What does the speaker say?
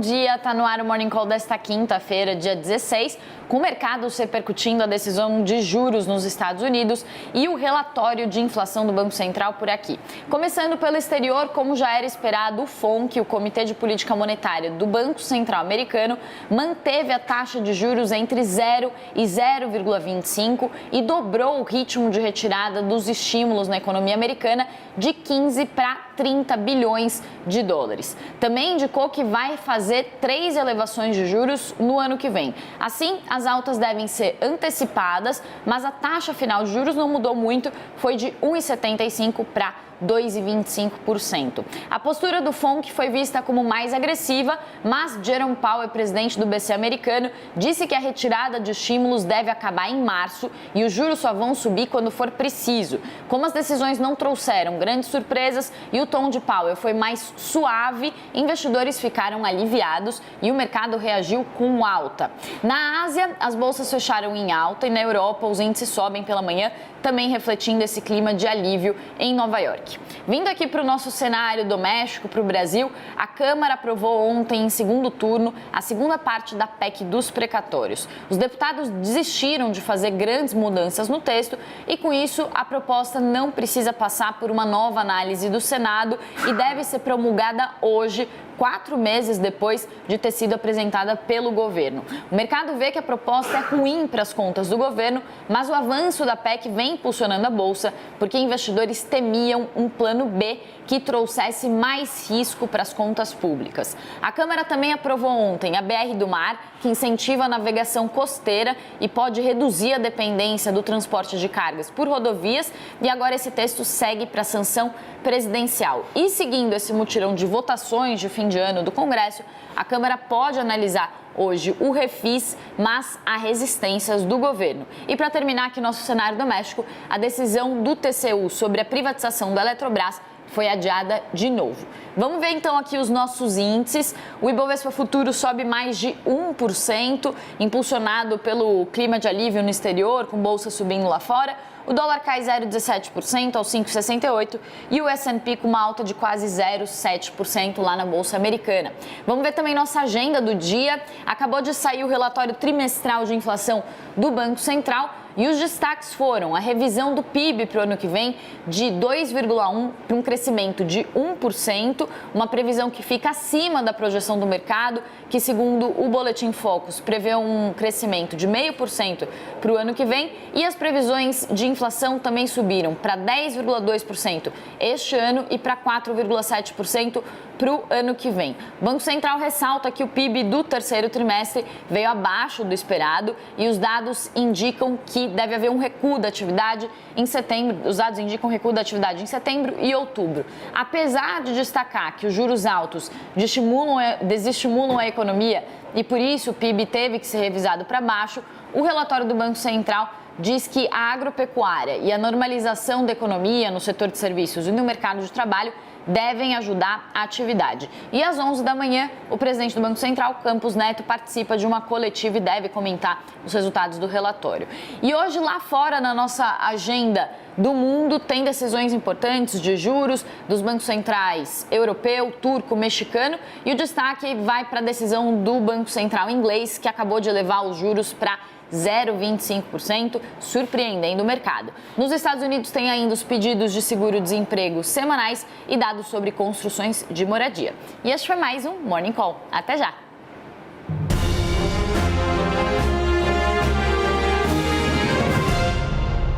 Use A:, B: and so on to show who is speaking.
A: dia. Tá no ar o Morning Call desta quinta-feira, dia 16, com o mercado repercutindo a decisão de juros nos Estados Unidos e o relatório de inflação do Banco Central por aqui. Começando pelo exterior, como já era esperado, o FONC, o Comitê de Política Monetária do Banco Central Americano, manteve a taxa de juros entre 0 e 0,25 e dobrou o ritmo de retirada dos estímulos na economia americana de 15 para 30 bilhões de dólares. Também indicou que vai fazer 3 elevações de juros no ano que vem. Assim, as altas devem ser antecipadas, mas a taxa final de juros não mudou muito, foi de 1,75 para 2,25%. A postura do FONC foi vista como mais agressiva, mas Jerome Powell, presidente do BC americano, disse que a retirada de estímulos deve acabar em março e os juros só vão subir quando for preciso. Como as decisões não trouxeram grandes surpresas e o tom de Powell foi mais suave, investidores ficaram aliviados e o mercado reagiu com alta. Na Ásia, as bolsas fecharam em alta e na Europa os índices sobem pela manhã, também refletindo esse clima de alívio em Nova York. Vindo aqui para o nosso cenário doméstico, para o Brasil, a Câmara aprovou ontem, em segundo turno, a segunda parte da PEC dos precatórios. Os deputados desistiram de fazer grandes mudanças no texto e, com isso, a proposta não precisa passar por uma nova análise do Senado e deve ser promulgada hoje, 4 meses depois de ter sido apresentada pelo governo. O mercado vê que a proposta é ruim para as contas do governo, mas o avanço da PEC vem impulsionando a Bolsa porque investidores temiam um plano B que trouxesse mais risco para as contas públicas. A Câmara também aprovou ontem a BR do Mar, que incentiva a navegação costeira e pode reduzir a dependência do transporte de cargas por rodovias, e agora esse texto segue para a sanção presidencial. E seguindo esse mutirão de votações de fim de ano do Congresso, a Câmara pode analisar hoje o refis, mas há resistências do governo. E para terminar aqui nosso cenário doméstico, a decisão do TCU sobre a privatização da Eletrobras foi adiada de novo. Vamos ver então aqui os nossos índices. O Ibovespa Futuro sobe mais de 1%, impulsionado pelo clima de alívio no exterior, com bolsa subindo lá fora. O dólar cai 0,17% aos 5,68 e o S&P com uma alta de quase 0,7% lá na Bolsa Americana. Vamos ver também nossa agenda do dia. Acabou de sair o relatório trimestral de inflação do Banco Central e os destaques foram a revisão do PIB para o ano que vem de 2,1% para um crescimento de 1%, uma previsão que fica acima da projeção do mercado, que segundo o Boletim Focus prevê um crescimento de 0,5% para o ano que vem, e as previsões de inflação também subiram para 10,2% este ano e para 4,7% para o ano que vem. O Banco Central ressalta que o PIB do terceiro trimestre veio abaixo do esperado e os dados indicam que deve haver um recuo da atividade em setembro. Os dados indicam recuo da atividade em setembro e outubro. Apesar de destacar que os juros altos desestimulam a economia e por isso o PIB teve que ser revisado para baixo, o relatório do Banco Central diz que a agropecuária e a normalização da economia no setor de serviços e no mercado de trabalho devem ajudar a atividade. E às 11 da manhã, o presidente do Banco Central, Campos Neto, participa de uma coletiva e deve comentar os resultados do relatório. E hoje, lá fora, na nossa agenda do mundo, tem decisões importantes de juros dos bancos centrais europeu, turco, mexicano, e o destaque vai para a decisão do Banco Central inglês, que acabou de elevar os juros para 0,25%, surpreendendo o mercado. Nos Estados Unidos tem ainda os pedidos de seguro-desemprego semanais e dados sobre construções de moradia. E este foi mais um Morning Call. Até já!